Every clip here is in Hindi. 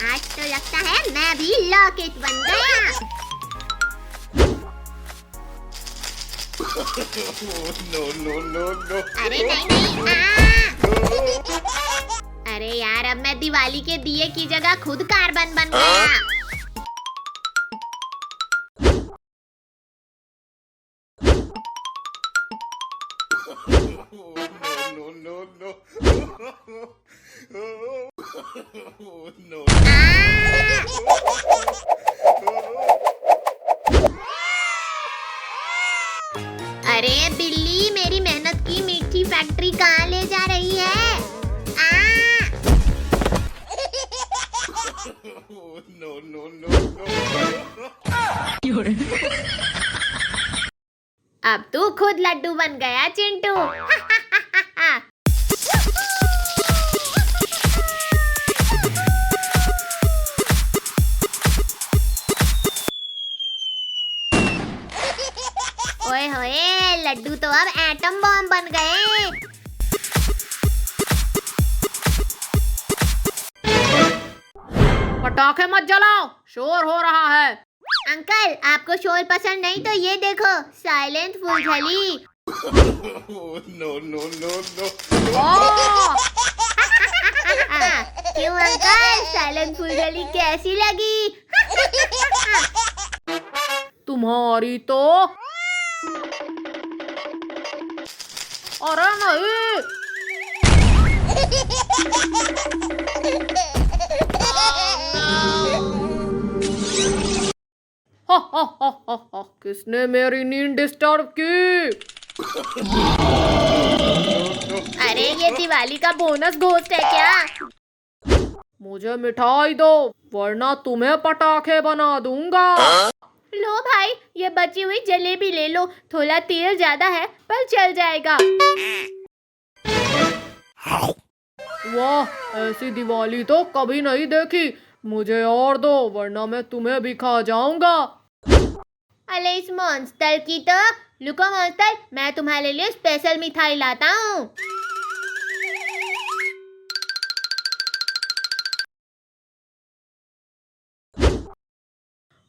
आज तो लगता है मैं भी लॉकेट बन गया। अरे नहीं, अरे यार, अब मैं दिवाली के दिए की जगह खुद कार्बन बन गया। अरे बिल्ली, मेरी मेहनत की मीठी फैक्ट्री कहाँ ले जा रही है? अब तू खुद लड्डू बन गया चिंटू। ओए होए, लड्डू तो अब एटम बॉम्ब बन गए। पटाखे मत जलाओ, शोर हो रहा है। अंकल, आपको शोर पसंद नहीं तो ये देखो, साइलेंट फुलझड़ी। क्यों अंकल, साइलेंट फुलझड़ी कैसी लगी? तुम्हारी तो अरे नहीं। किसने मेरी नींद डिस्टर्ब की? अरे ये दिवाली का बोनस घोस्ट है क्या? मुझे मिठाई दो, वरना तुम्हें पटाखे बना दूंगा। लो भाई, ये बची हुई जलेबी ले लो, थोड़ा तेल ज्यादा है पर चल जाएगा। वाह, ऐसी दिवाली तो कभी नहीं देखी। मुझे और दो, वरना मैं तुम्हें भी खा जाऊंगा। अरे इस मॉन्स्टर की तो। लुको मॉन्स्टर, मैं तुम्हारे लिए स्पेशल मिठाई लाता हूँ।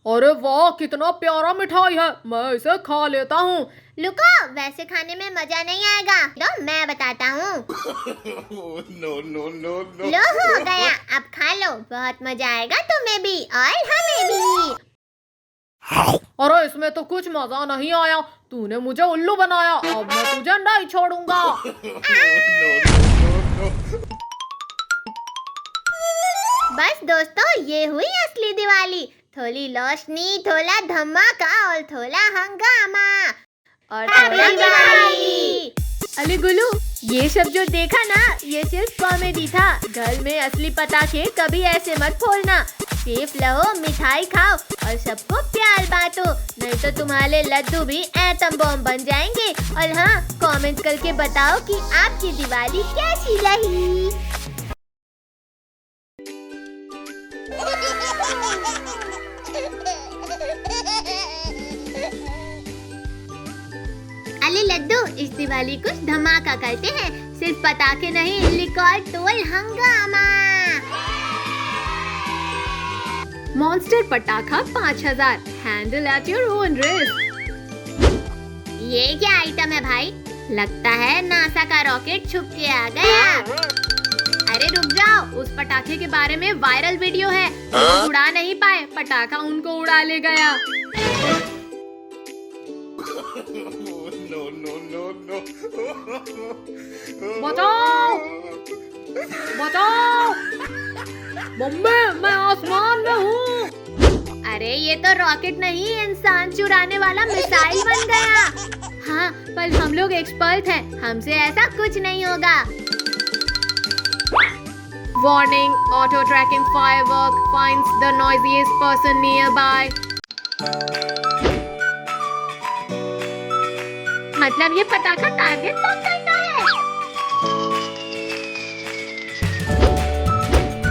अरे वाह, कितना प्यारा मिठाई है, मैं इसे खा लेता हूँ। लुको, वैसे खाने में मजा नहीं आएगा, तो मैं बताता हूँ। लो हो गया, अब खा लो, बहुत मजा आएगा तुम्हें भी और हमें भी। अरे इसमें तो कुछ मजा नहीं आया, तूने मुझे उल्लू बनाया, अब मैं तुझे नहीं छोड़ूंगा। बस दोस्तों, ये हुई असली दिवाली। थोड़ी रोशनी, थोड़ा धमाका और थोड़ा हंगामा और थोड़ा दिवाली। अली गुल्लू, ये सब जो देखा ना, ये सिर्फ कॉमेडी था। घर में असली पटाखे कभी ऐसे मत फोड़ना। सेफ रहो, मिठाई खाओ और सबको प्यार बांटो, नहीं तो तुम्हारे लड्डू भी एटम बॉम्ब बन जाएंगे। और हाँ, कमेंट करके बताओ कि आपकी दिवाली कैसी रही। अरे लड्डू, इस दिवाली कुछ धमाका करते हैं, सिर्फ पटाखे नहीं, लिकर टोल हंगामा। मॉन्स्टर पटाखा 5000, handle at your own risk. ये क्या आइटम है भाई? लगता है नासा का रॉकेट छुप के आ गया। अरे रुक जाओ, उस पटाखे के बारे में वायरल वीडियो है, तो उड़ा नहीं पाए, पटाखा उनको उड़ा ले गया। बचाओ, बचाओ, मम्मी, मैं आसमान में हूँ। अरे ये तो रॉकेट नहीं, इंसान चुराने वाला मिसाइल बन गया। हाँ, पर हम लोग एक्सपर्ट हैं, हमसे ऐसा कुछ नहीं होगा। Warning, auto tracking firework finds the noisiest person nearby. मतलब ये पटाखा टारगेट लॉक करता है।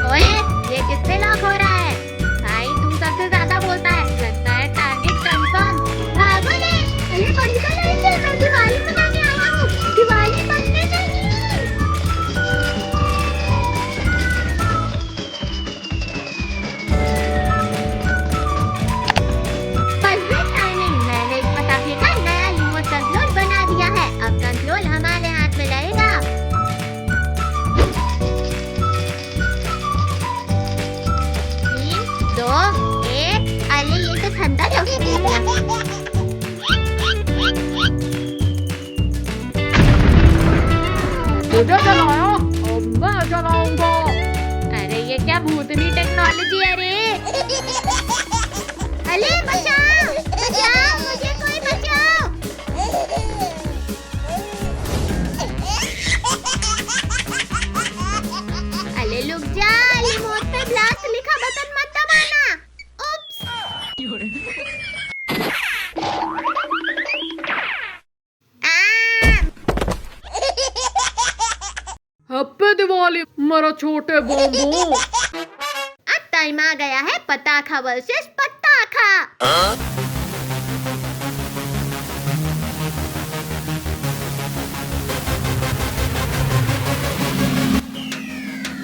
ओए, ये किससे लॉक हो रहा है? भाई तू सबसे ज्यादा बोलता है, लगता है टारगेट कंफर्म। भागो ले, अरे पंखा नहीं, मैं दिवाली मनाने आया हूँ, दिवाली बनने नहीं। चलाया, अब मैं चलाऊंगा। अरे ये क्या भूतनी टेक्नोलॉजी है रे? अले बचाओ बचाओ, मुझे कोई बचाओ। अले रुक जा, रिमोट पे ब्लास्ट लिखा बटन मत दबाना। उप्स। हैप्पी दिवाली मेरा छोटे बॉम्बो। अब टाइम आ गया है पटाखा वर्सेस पटाखा।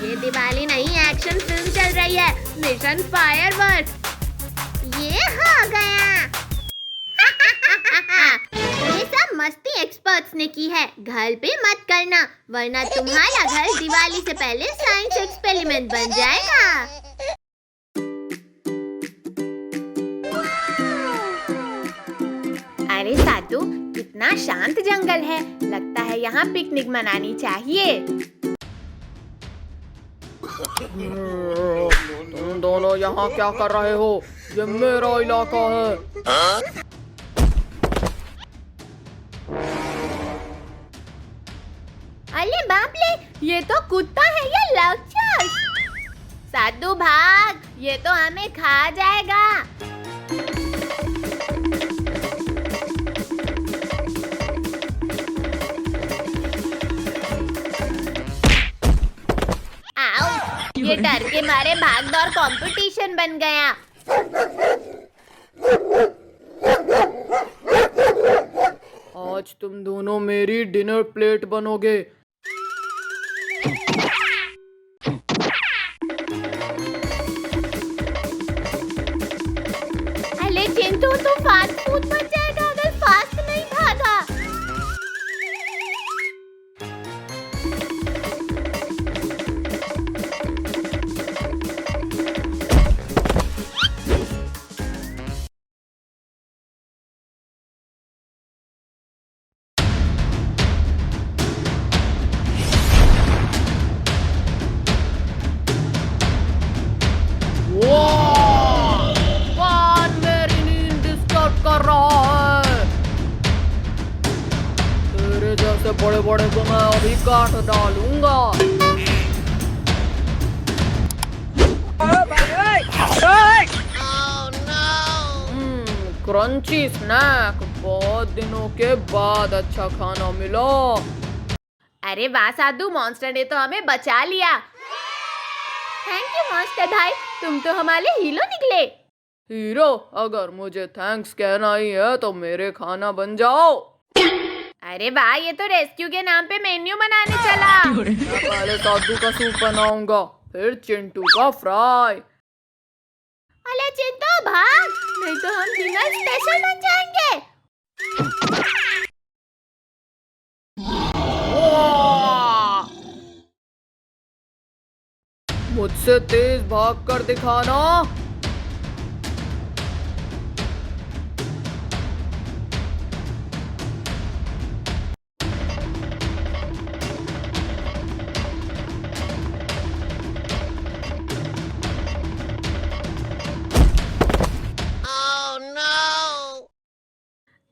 ये दिवाली नहीं, एक्शन फिल्म चल रही है। Mission fireworks. ये हो गया। ये सब मस्ती एक्सपर्ट्स ने की है, घर पे मत करना वरना तुम्हारा घर दिवाली से पहले साइंस एक्सपेरिमेंट बन जाएगा। अरे साधु, कितना शांत जंगल है, लगता है यहाँ पिकनिक मनानी चाहिए। तुम दोनों यहाँ क्या कर रहे हो? ये मेरा इलाका है। अरे बाप रे, ये तो कुत्ता है या राक्षस। साधु भाग, ये तो हमें खा जाएगा। आओ, ये डर के मारे भाग दौड़ कंपटीशन बन गया। आज तुम दोनों मेरी डिनर प्लेट बनोगे। अरे चिंटू, तू फास्ट फूड बन जाएगा अगर फास्ट नहीं भागा। कौन मेरी नींद डिस्टर्ब कर रहा है? तेरे जैसे बड़े बड़े को मैं अभी काट डालूंगा। क्रंची स्नैक, बहुत दिनों के बाद अच्छा खाना मिला। अरे वाह साधु, मॉन्स्टर ने तो हमें बचा लिया। थैंक यू मॉन्स्टर भाई, तुम तो हमारे हीरो निकले। हीरो? अगर मुझे थैंक्स कहना ही है तो मेरे खाना बन जाओ। अरे वाह, ये तो रेस्क्यू के नाम पे मेन्यू बनाने चला। मैं पहले साधु का सूप बनाऊंगा, फिर चिंटू का फ्राई। अरे चिंटू भाग, नहीं तो हम डिनर स्पेशल बन जाएंगे। मुझसे तेज भाग कर दिखाना।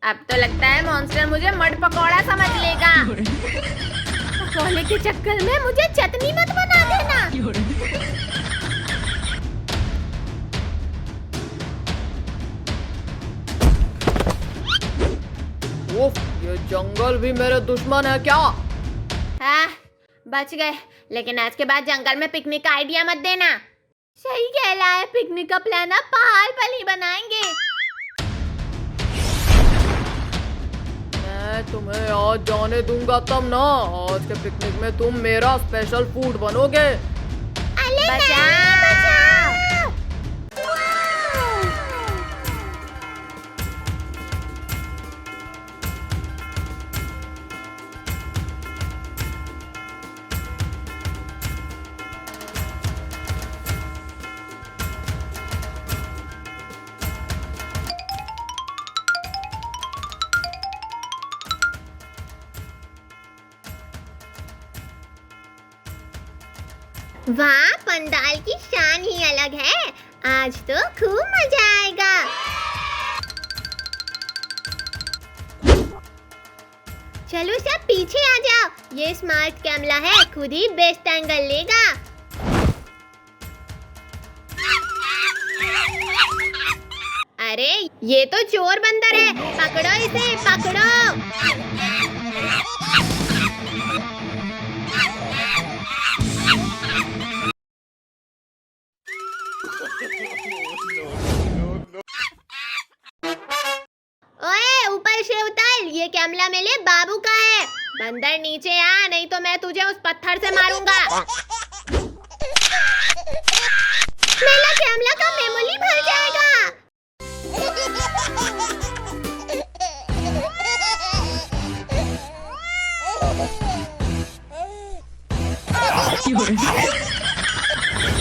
अब तो लगता है मॉन्स्टर मुझे मड पकौड़ा समझ लेगा। पकौड़े के चक्कर में मुझे चटनी मत बना देना। उफ, ये जंगल भी मेरे दुश्मन है क्या? हाँ, बच गए, लेकिन आज के बाद जंगल में पिकनिक का आइडिया मत देना। सही कह रहा है, पिकनिक का प्लान आप पहाड़ पर ही बनाएंगे। मैं तुम्हें आज जाने दूंगा तब ना। आज के पिकनिक में तुम मेरा स्पेशल फूड बनोगे। बचाओ। वाह, पंडाल की शान ही अलग है। आज तो खूब मजा आएगा। चलो सब पीछे आ जाओ। ये स्मार्ट कैमरा है, खुद ही बेस्ट एंगल लेगा। अरे ये तो चोर बंदर है, पकड़ो इसे, पकड़ो। ओए ऊपर से उतर, ये कैमरा मेरे बाबू का है। बंदर नीचे आ, नहीं तो मैं तुझे उस पत्थर से मारूंगा। मेरा कैमरा का मेमोरी भर जाएगा।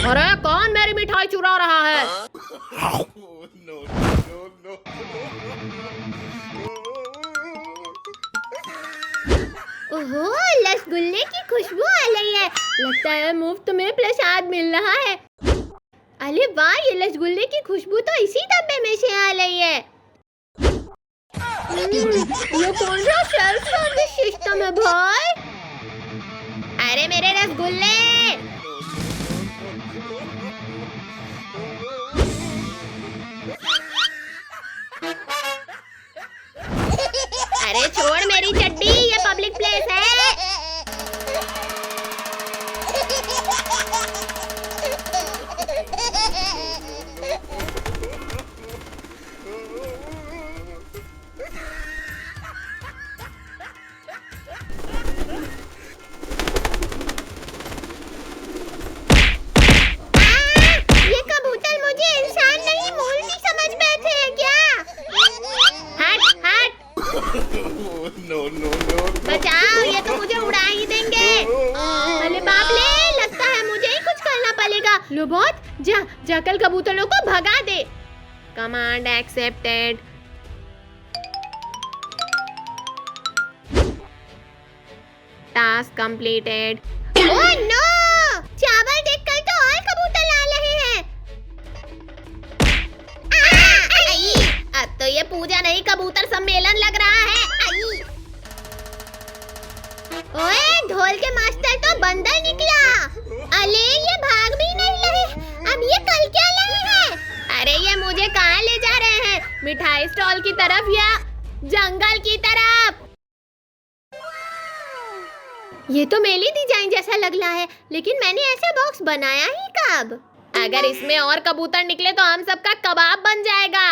अरे कौन मेरी मिठाई चुरा रहा है? ओहो, रसगुल्ले की खुशबू आ रही है। लगता है मुफ्त में प्रसाद मिल रहा है। अरे वाह, ये रसगुल्ले की खुशबू तो इसी डब्बे में से आ रही है। ये कौन सा सेल्फ सर्विस सिस्टम है भाई? अरे मेरे रसगुल्ले। अरे छोड़ मेरी चड्डी, ये पब्लिक प्लेस है। ये कबूतर मुझे इंसान नहीं मूर्ति समझ बैठे हैं क्या? हट हट। बचाओ, ये तो मुझे उड़ा ही देंगे। अरे बाप रे, लगता है मुझे ही कुछ करना पड़ेगा। लोबोट, जाकर कबूतरों को भगा दे। Command accepted. Task completed. Oh no, चावल देखकर तो और कबूतर आ रहे हैं। अब तो ये पूजा नहीं, कबूतर सम्मेलन लग रहा है। ओए, ढोल के मास्टर तो बंदर निकला। अरे ये भाग भी नहीं रहे। अब ये कल क्या रहे हैं? अरे ये मुझे कहाँ ले जा रहे हैं? मिठाई स्टॉल की तरफ या जंगल की तरफ? ये तो मेरी डिजाइन जैसा लग रहा है, लेकिन मैंने ऐसा बॉक्स बनाया ही कब? अगर इसमें और कबूतर निकले तो हम सबका कबाब बन जाएगा।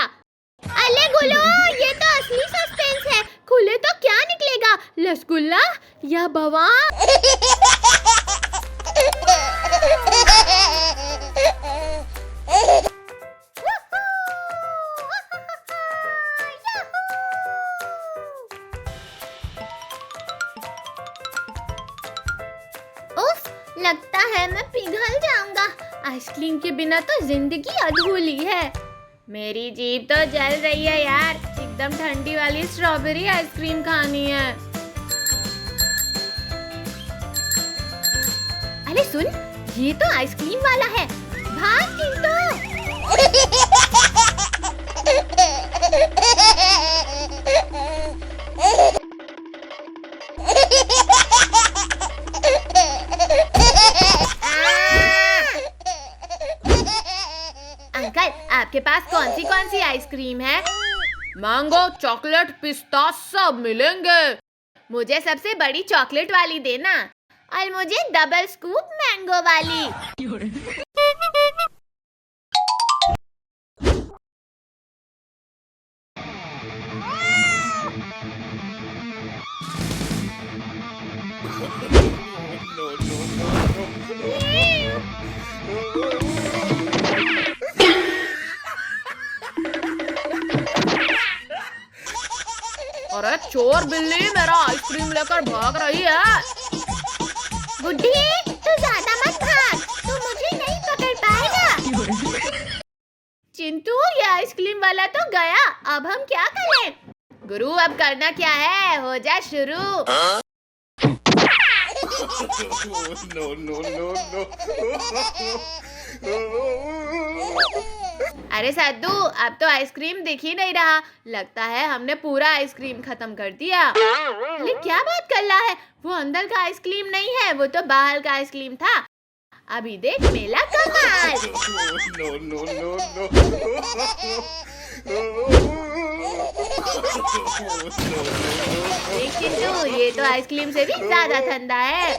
अरे गुलो, ये तो असली सस्पेंस है। खुले तो क्या निकलेगा, रसगुल्ला या बवा? उफ, लगता है मैं पिघल जाऊंगा। आइसक्रीम के बिना तो जिंदगी अधूरी है। मेरी जीभ तो जल रही है यार, एकदम ठंडी वाली स्ट्रॉबेरी आइसक्रीम खानी है। अरे सुन, ये तो आइसक्रीम वाला है। भाग चिंटू। अंकल, आपके पास कौन सी आइसक्रीम है? मैंगो, चॉकलेट, पिस्ता सब मिलेंगे। मुझे सबसे बड़ी चॉकलेट वाली देना, और मुझे डबल स्कूप मैंगो वाली। अरे चोर बिल्ली, मेरा आइसक्रीम लेकर भाग रही है। बुड्ढी, तू ज्यादा मत भाग, तू मुझे नहीं पकड़ पाएगा। चिंटू, ये आइसक्रीम वाला तो गया, अब हम क्या करें? गुरु, अब करना क्या है? हो जा शुरू। अरे सद्दू, अब तो आइसक्रीम दिख ही नहीं रहा। लगता है हमने पूरा आइसक्रीम खत्म कर दिया। अरे क्या बात कर रहा है? वो अंदर का आइसक्रीम नहीं है, वो तो बाहर का आइसक्रीम था। अभी देख मेला कमाल। लेकिन तो ये तो आइसक्रीम से भी ज्यादा ठंडा है।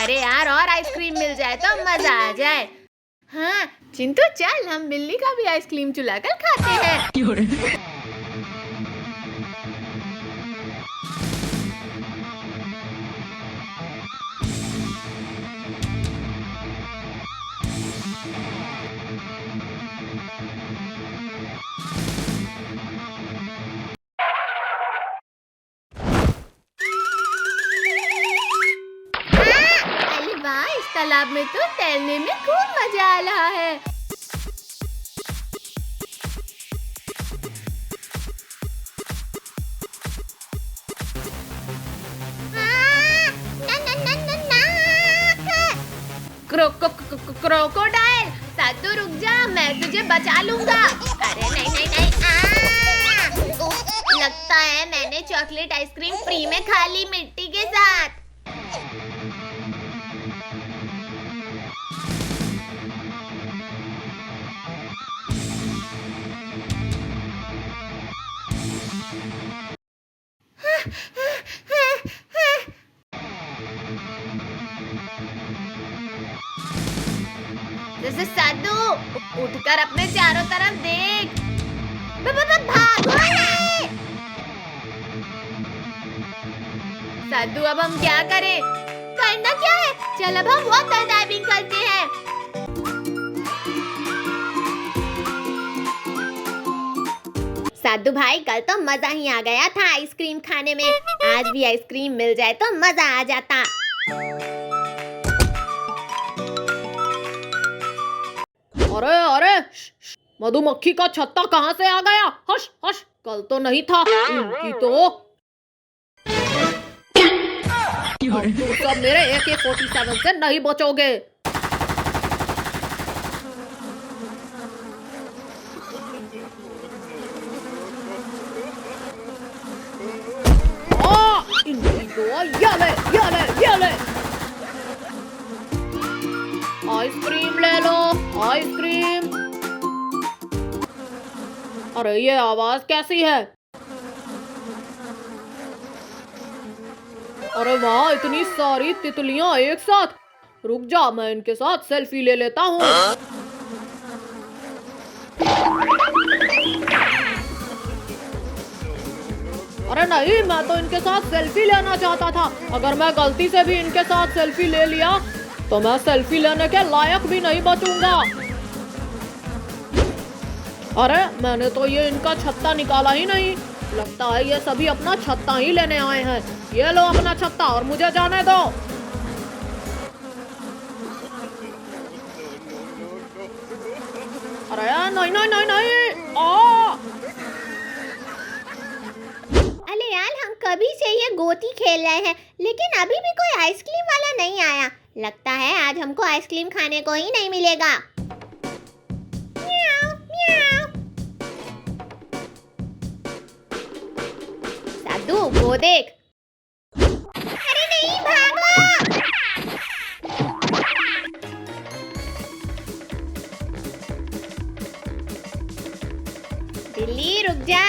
अरे यार, और आइसक्रीम मिल जाए तो मजा आ जाए। हाँ चिंटू, चल हम बिल्ली का भी आइसक्रीम चुलाकर खाते हैं। अरे वाह, इस तालाब में तो तैरने में खूब मजा आ रहा है। क्रोकोडाइल, सद्दू रुक जा, मैं तुझे बचा लूंगा। अरे नहीं नहीं नहीं, लगता है मैंने चॉकलेट आइसक्रीम फ्री में खा ली मिट्टी के साथ। जैसे सद्दू, उठकर अपने चारों तरफ देख। भागो रे! सद्दू, अब हम क्या करें? करना क्या है? चल अब हम वाटर डाइविंग करते हैं। सद्दू भाई, कल तो मजा ही आ गया था आइसक्रीम खाने में। आज भी आइसक्रीम मिल जाए तो मजा आ जाता। अरे अरे, मधुमक्खी का छत्ता कहाँ से आ गया? हश हश, कल तो नहीं था। इनकी तो अब तुम सब मेरे AK-47 से नहीं बचोगे। इनकी तो ये ले। आइसक्रीम ले लो, आइसक्रीम। अरे ये आवाज कैसी है? अरे वाह, इतनी सारी तितलियां एक साथ। रुक जा, मैं इनके साथ सेल्फी ले लेता हूँ। अरे नहीं, मैं तो इनके साथ सेल्फी लेना चाहता था। अगर मैं गलती से भी इनके साथ सेल्फी ले लिया तो मैं सेल्फी लेने के लायक भी नहीं बचूंगा। अरे मैंने तो ये इनका छत्ता निकाला ही नहीं। लगता है ये सभी अपना छत्ता ही लेने आए हैं। ये लो अपना छत्ता और मुझे जाने दो। अरे नहीं नहीं नहीं नहीं, अरे यार, हम कभी से ये गोटी खेल रहे हैं, लेकिन अभी भी कोई आइसक्रीम वाला नहीं आया। लगता है आज हमको आइसक्रीम खाने को ही नहीं मिलेगा। म्याऊ, म्याऊ। सद्दू, वो देख। अरे नहीं, भागो! बिल्ली रुक जा।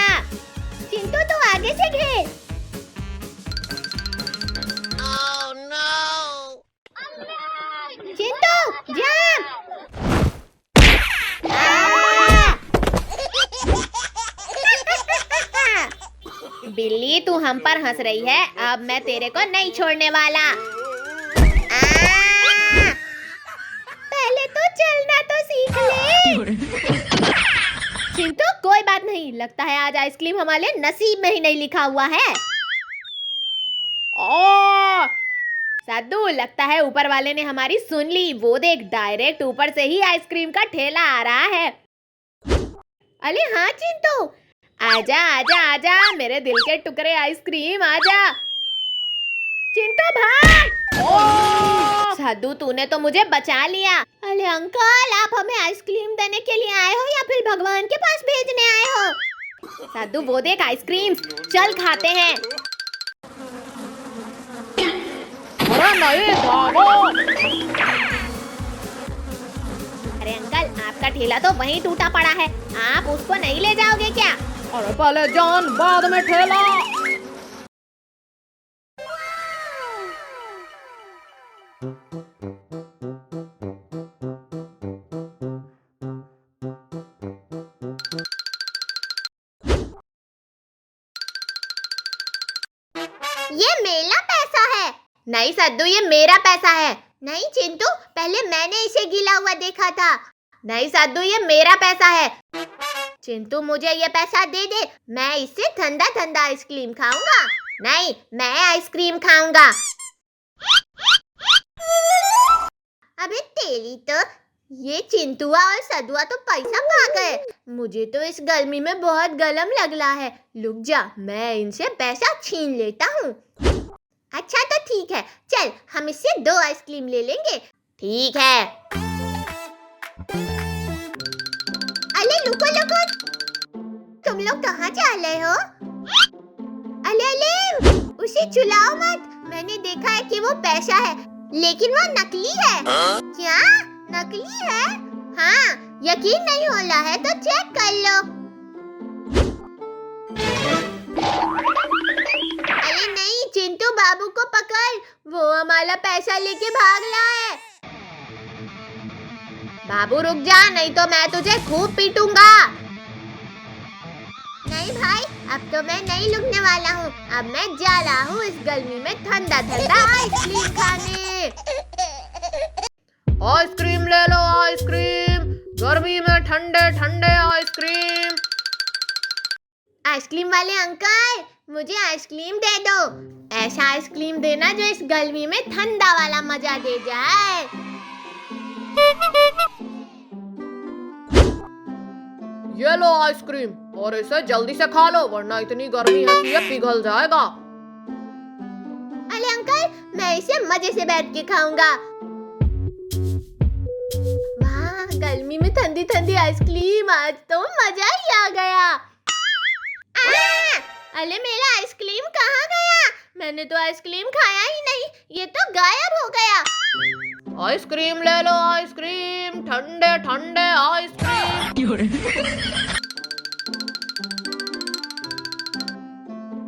चिंटू, तो आगे से घेर। चिंटू, जंप! बिल्ली, तू हम पर हंस रही है। अब मैं तेरे को नहीं छोड़ने वाला। पहले तो चलना तो सीख ले। चिंटू, कोई बात नहीं। लगता है आज आइसक्रीम हमारे नसीब में ही नहीं लिखा हुआ है। सद्दू, लगता है ऊपर वाले ने हमारी सुन ली। वो देख, डायरेक्ट ऊपर से ही आइसक्रीम का ठेला आ रहा है। अरे हाँ चिंटू, आजा आजा आजा, मेरे दिल के टुकड़े आइसक्रीम, आजा। चिंटू भाग। साधु तूने तो मुझे बचा लिया। अरे अंकल, आप हमें आइसक्रीम देने के लिए आए हो या फिर भगवान के पास भेजने आए हो? साधु वो देख आइसक्रीम, चल खाते हैं। अरे नहीं, भागो। अरे अंकल, आपका ठेला तो वहीं टूटा पड़ा है, आप उसको नहीं ले जाओगे क्या? अरे पहले जान बाद में ठेला। ये मेरा पैसा है। नहीं सद्दू, ये मेरा पैसा है। नहीं चिंटू, पहले मैंने इसे गिला हुआ देखा था। नहीं सद्दू, ये मेरा पैसा है। चिंटू मुझे ये पैसा दे दे, मैं इससे ठंडा ठंडा आइसक्रीम खाऊंगा। नहीं, मैं आइसक्रीम खाऊंगा। अबे तेरी तो, ये चिंटुआ और सदुआ तो पैसा खा गए। मुझे तो इस गर्मी में बहुत गरम लग रहा है। रुक जा, मैं इनसे पैसा छीन लेता हूँ। अच्छा तो ठीक है, चल हम इससे 2 आइसक्रीम ले लेंगे। ठीक है। अरे रुको रुको, तुम लोग कहाँ जा रहे हो? अले अले, उसे चुलाओ मत। मैंने देखा है कि वो पैसा है, लेकिन वो नकली है। क्या नकली है? हाँ, यकीन नहीं हो रहा है तो चेक कर लो। अरे नहीं चिंटू, बाबू को पकड़, वो हमारा पैसा लेके भाग रहा है। बाबू रुक जा, नहीं तो मैं तुझे खूब पीटूंगा। नहीं भाई, अब तो मैं नहीं रुकने वाला हूँ। अब मैं जा रहा हूँ इस गर्मी में ठंडा ठंडा आइसक्रीम खाने। आइसक्रीम ले लो, आइसक्रीम, गर्मी में ठंडे ठंडे आइसक्रीम। आइसक्रीम वाले अंकल, मुझे आइसक्रीम दे दो। ऐसा आइसक्रीम देना जो इस गर्मी में ठंडा वाला मजा दे जाए। ये लो आइसक्रीम, और इसे जल्दी से खा लो वरना इतनी गर्मी है कि ये पिघल जाएगा। अरे अंकल, मैं इसे मजे से बैठ के खाऊंगा। वाह, गर्मी में ठंडी ठंडी आइसक्रीम, आज तो मजा ही आ गया। अरे मेरा आइसक्रीम कहाँ गया? मैंने तो आइसक्रीम खाया ही नहीं, ये तो गायब हो गया। आइसक्रीम ले लो, आइसक्रीम, ठंडे ठंडे आइसक्रीम।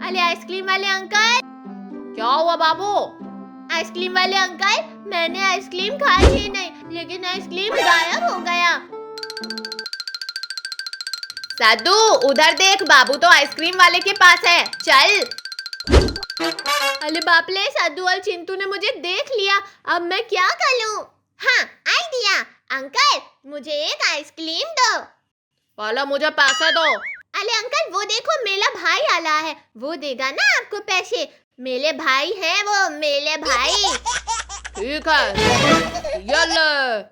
अरे आइसक्रीम वाले अंकल। क्या हुआ बाबू? आइसक्रीम वाले अंकल, मैंने आइसक्रीम खाई ही नहीं, लेकिन आइसक्रीम गायब हो गया। साधु उधर देख, बाबू तो आइसक्रीम वाले के पास है, चल। अरे बाप रे, साधु और चिंटू ने मुझे देख लिया, अब मैं क्या करूं? हाँ, आइडिया। अंकल, मुझे एक आइसक्रीम दो। पहले मुझे पैसे दो। अरे अंकल, वो देखो मेरा भाई आ रहा है, वो देगा ना आपको पैसे। मेरे भाई हैं वो, मेरे भाई। ठीक है, ये ले।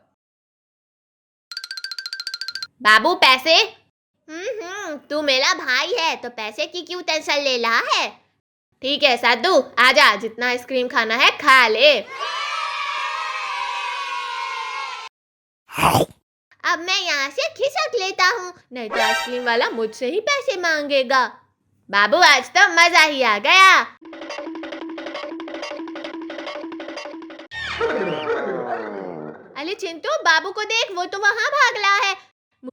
बाबू पैसे? तू मेरा भाई है तो पैसे की क्यों टेंशन ले रहा है? ठीक है साधु, आजा, जितना आइसक्रीम खाना है खा ले। अब मैं यहाँ से खिसक लेता हूँ, नहीं तो आइसक्रीम वाला मुझसे ही पैसे मांगेगा। बाबू आज तो मजा ही आ गया। अरे चिंटू, बाबू को देख, वो तो वहाँ भाग रहा है।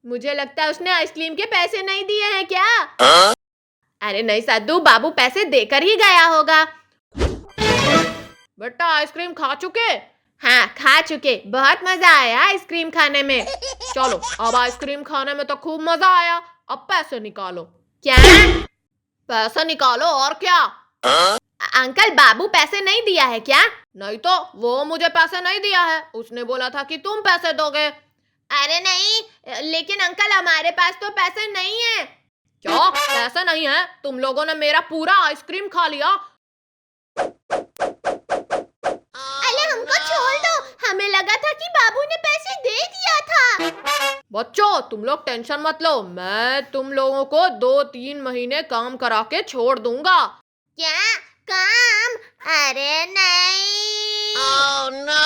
मुझे लगता है उसने आइसक्रीम के पैसे नहीं दिए हैं क्या? अरे नहीं साधु, बाबू पैसे देकर ही गया होगा। बेटा आइसक्रीम खा चुके? हाँ खा चुके, बहुत मजा आया आइसक्रीम खाने में। चलो, अब आइसक्रीम खाने में तो खूब मजा आया, अब पैसे निकालो। क्या? पैसे निकालो और क्या? अंकल, बाबू पैसे नहीं दिया है क्या? नहीं तो, वो मुझे पैसे नहीं दिया है, उसने बोला था कि तुम पैसे दोगे। अरे नहीं, लेकिन अंकल हमारे पास तो पैसे नहीं है। क्या पैसे नहीं है? तुम लोगों ने मेरा पूरा आइसक्रीम खा लिया। अरे हमको छोड़ दो, हमें लगा था कि बाबू ने पैसे दे दिया था। बच्चों तुम लोग टेंशन मत लो, मैं तुम लोगों को 2-3 महीने काम करा के छोड़ दूंगा। क्या काम? अरे नहीं। Oh, no!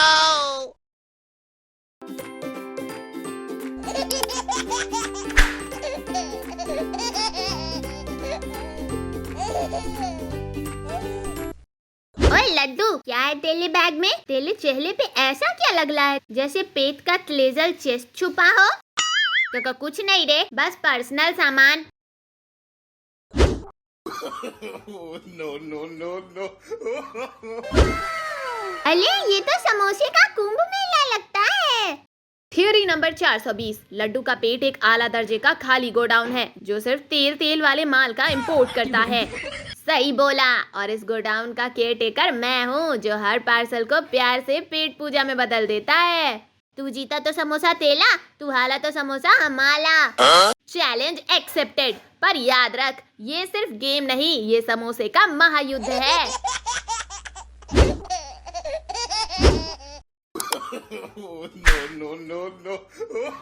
ओए लड्डू, क्या है तेरे बैग में? तेरे चेहरे पे ऐसा क्या लग रहा है जैसे पेट का ट्रेजर चेस्ट छुपा हो? तो कुछ नहीं रे, बस पर्सनल सामान। No. अरे ये तो समोसे का कुंभ मेला लगता है। Theory number 420। लड्डू का पेट एक आला दर्जे का खाली गोडाउन है जो सिर्फ तेल वाले माल का इंपोर्ट करता है। सही बोला। और इस गोडाउन का केयरटेकर मैं हूँ जो हर पार्सल को प्यार से पेट पूजा में बदल देता है। तू जीता तो समोसा तेला, तू हारा तो समोसा हमारा। Challenge accepted. पर याद रख, ये सिर्फ गेम नहीं, ये समोसे का महायुद्ध है। No.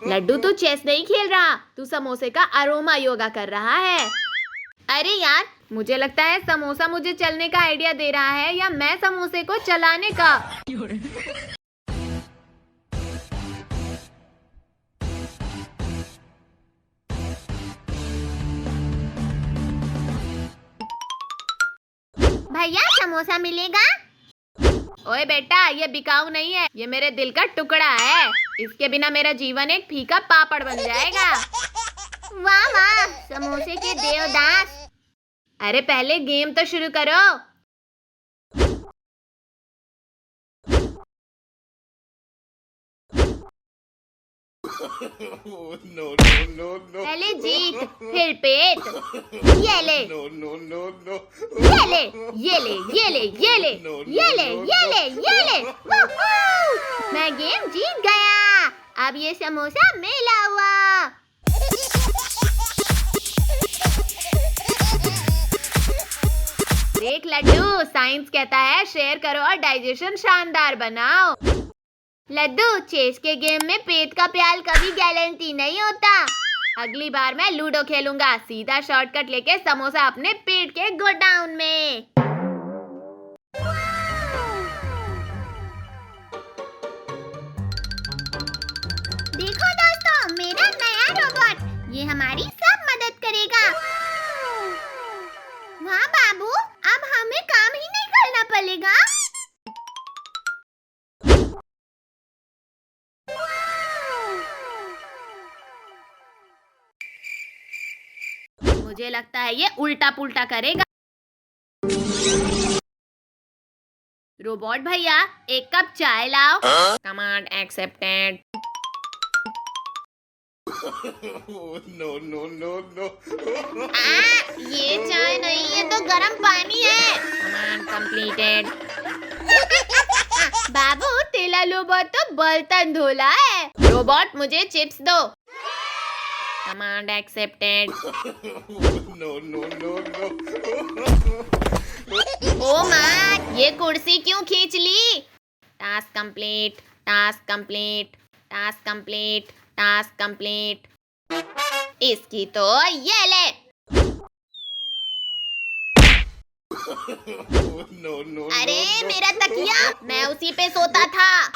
लड्डू तू चेस नहीं खेल रहा, तू समोसे का अरोमा योगा कर रहा है। अरे यार, मुझे लगता है समोसा मुझे चलने का आइडिया दे रहा है या मैं समोसे को चलाने का। भैया समोसा मिलेगा? ओए बेटा, ये बिकाऊ नहीं है, ये मेरे दिल का टुकड़ा है। इसके बिना मेरा जीवन एक फीका पापड़ बन जाएगा। वाह वाह, समोसे के देवदास। अरे पहले गेम तो शुरू करो। No. पहले जीत, फिर पेट। ये ले, No. ये ले, ये ले, ये ले, ये ले, ये ले, ये ले, ये ले। वूहू! मैं गेम जीत गया। अब ये समोसा मेला हुआ। देख लड्डू, साइंस कहता है शेयर करो और डाइजेशन शानदार बनाओ। लड्डू, चेस के गेम में पेट का प्याल कभी गारंटी नहीं होता। अगली बार मैं लूडो खेलूंगा, सीधा शॉर्टकट लेके समोसा अपने पेट के गोडाउन में। देखो दोस्तों, मेरा नया रोबोट, ये हमारी सब मदद करेगा। वाह बाबू, अब हमें काम ही नहीं करना पड़ेगा। मुझे लगता है ये उल्टा पुल्टा करेगा। रोबोट भैया, एक कप चाय लाओ। Command accepted. No. ये चाय नहीं, ये तो गर्म पानी है। Command completed. बाबू, तेला रोबोट तो बर्तन धोला है। रोबोट, मुझे चिप्स दो। Command accepted. No. ओ माँ, ये कुर्सी क्यों खींच ली? Task complete, task complete, task complete, task complete. इसकी तो ये ले। No. अरे मेरा तकिया, मैं उसी पे सोता था।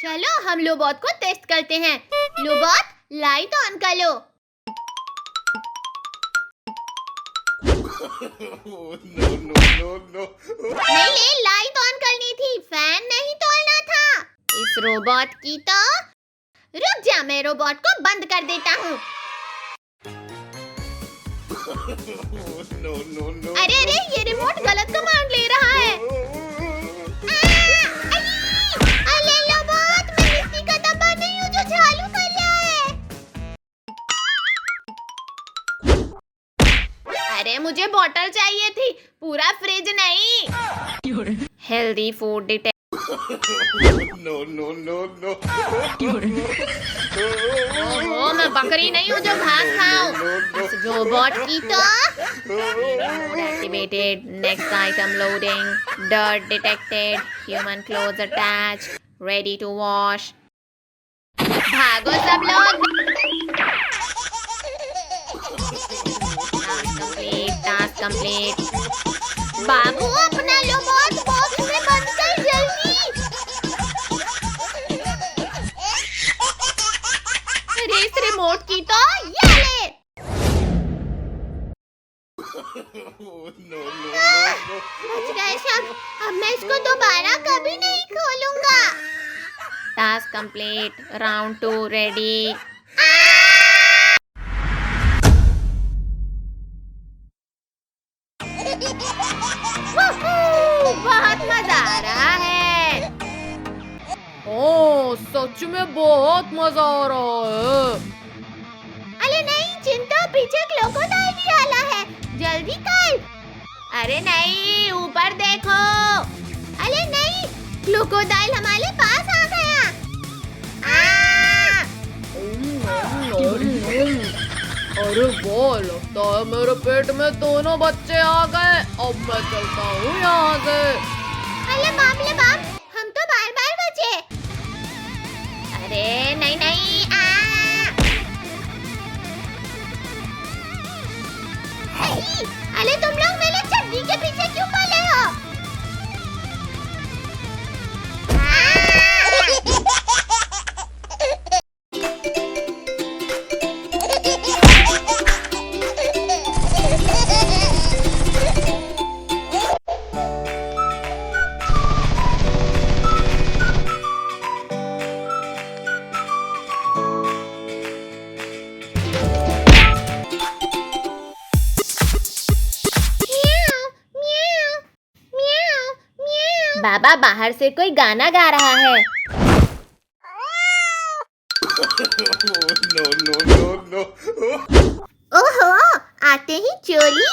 चलो हम लोबोट को टेस्ट करते हैं। लोबोट, लाइट ऑन कर लो। No. नहीं, लाइट ऑन करनी थी, फैन नहीं तोड़ना था। इस रोबोट की तो। रुक जा, मैं रोबोट को बंद कर देता हूँ। No. अरे ये रिमोट गलत कमांड ले रहा है। अरे रोबोट, मैं मिट्टी का डब्बा नहीं हूँ जो झाड़ू कर रहा है। अरे मुझे बोतल चाहिए थी, पूरा फ्रिज नहीं। Healthy food detect. No. ओहो, मैं बकरी नहीं हूँ जो घास खाऊं। इस रोबोट की तो। Activated. Next item loading. Dirt detected. Human clothes attached. Ready to wash. भागो सब लोग। Task complete. बाबू, अपना ये ले। Oh, no, no, no, बच गए सब। अब मैं इसको दोबारा कभी नहीं खोलूंगा। Task complete. Round 2 ready. बहुत मजा आ रहा है। ओ, सच में बहुत मजा आ रहा है। अरे नहीं, चिंटू पीछे क्रोकोडाइल भी आला है। जल्दी कर। अरे नहीं, ऊपर देखो। अरे नहीं, क्रोकोडाइल हमारे पास आ गया। अरे वाह, लगता है मेरे पेट में दोनों बच्चे आ गए। अब मैं चलता हूँ यहाँ से। अरे बाप रे बाप, हम तो बार बार बचे। अरे नहीं नहीं, नहीं, अरे तुम लोग मेरे चड्डी के पीछे क्यों पड़े हो? बाबा बाहर से कोई गाना गा रहा है। no, no, no, no. ओहो, आते ही चोली।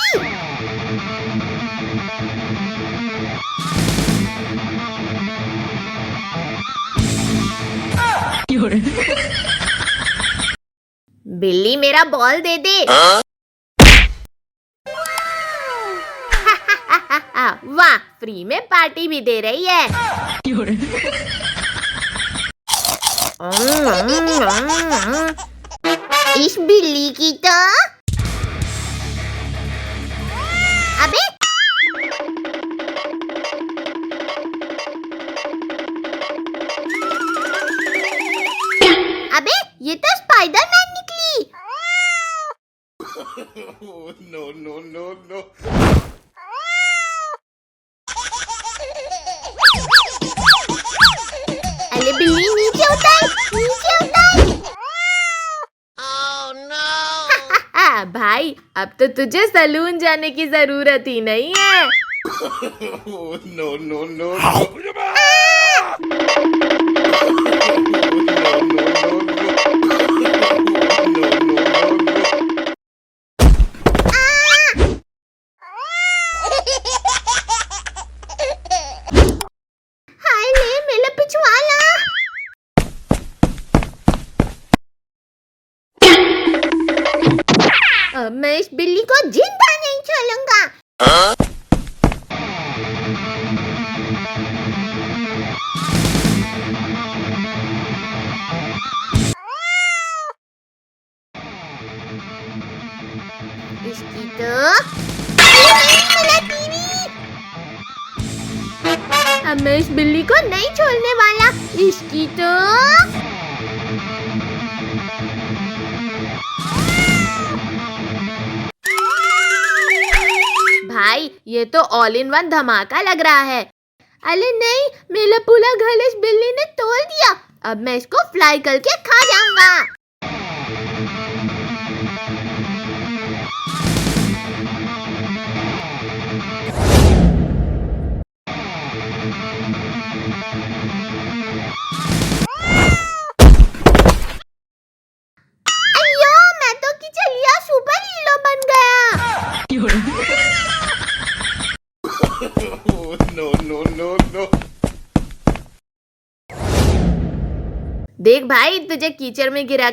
बिल्ली मेरा बॉल दे दे। वाह, फ्री में पार्टी भी दे रही है। इस बिल्ली की तो अबे अबे, ये तो स्पाइडरमैन निकली। Oh, no, no, no, no. अरे बिल्ली नीचे उतर, नीचे उतर। भाई, अब तो तुझे सलून जाने की जरूरत ही नहीं है। Oh, no, no, no, no. हाय ले, मेरा पिछवाला। अब मैं इस बिल्ली को जिंदा नहीं छोड़ूंगा। इसकी तो मेरा टीवी। अब मैं इस बिल्ली को नहीं छोड़ने वाला। इसकी तो भाई, ये तो ऑल इन वन धमाका लग रहा है। अरे नहीं, मेरा पूरा घर इस बिल्ली ने तोड़ दिया। अब मैं इसको फ्राई करके खा जाऊंगा। अयो, मैं तो किचलिया सुपर हीरो बन गया। Oh, no, no, no, no. देख भाई, तुझे कीचड़ में गिरा